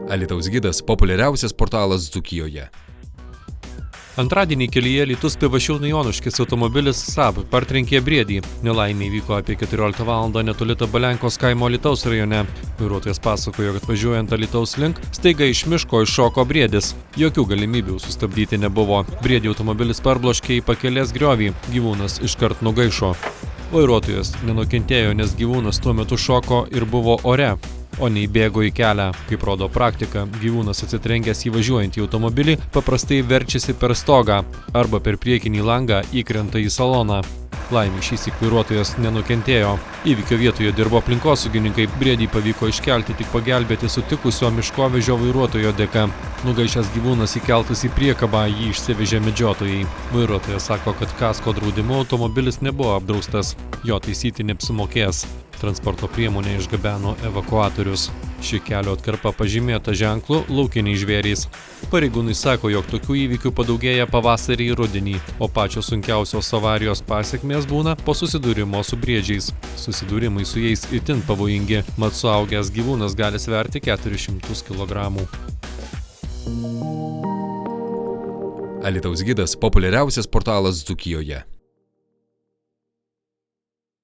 Alytaus gidas – populiariausias portalas Dzūkijoje. Antradienį kelyje Alytus-Pivašiūnai-Jonuškis automobilis Saab partrenkė briedį. Nelaimė įvyko apie 14 val. Netoli Tabalenkos kaimo Alytaus rajone. Vairuotojas pasakojo, kad važiuojant Alytaus link, staiga iš miško iššoko briedis. Jokių galimybių sustabdyti nebuvo. Briedį automobilis parbloškė į pakelės griovį. Gyvūnas iškart nugaišo. Vairuotojas nenukentėjo, nes gyvūnas tuo metu šoko ir buvo ore, o neįbėgo į kelią. Kaip rodo praktika, gyvūnas atsitrenkęs į važiuojantį automobilį paprastai verčiasi per stogą arba per priekinį langą įkrenta į saloną. Laimei šįsyk vairuotojas nenukentėjo. Įvykio vietoje dirbo aplinkosaugininkai, briedį pavyko iškelti tik pagelbėti sutikusio miškovežio vairuotojo dėka. Nugaišęs gyvūnas įkeltas į priekabą, jį išsivežė medžiotojai. Vairuotojas sako, kad kasko draudimu automobilis nebuvo apdraustas, jo taisyti neapsimokės. Transporto priemonę išgabeno evakuatorius. Ši kelio atkarpa pažymėta ženklu laukiniai žvėrys. Pareigūnai sako, jog tokių įvykių padaugėja pavasarį ir rudenį, o pačios sunkiausios avarijos pasekmės būna po susidūrimo su briedžiais. Susidūrimai su jais itin pavojingi, mat suaugęs gyvūnas gali sverti 400 kg. Alytaus gidas – populiariausias portalas Dzūkijoje.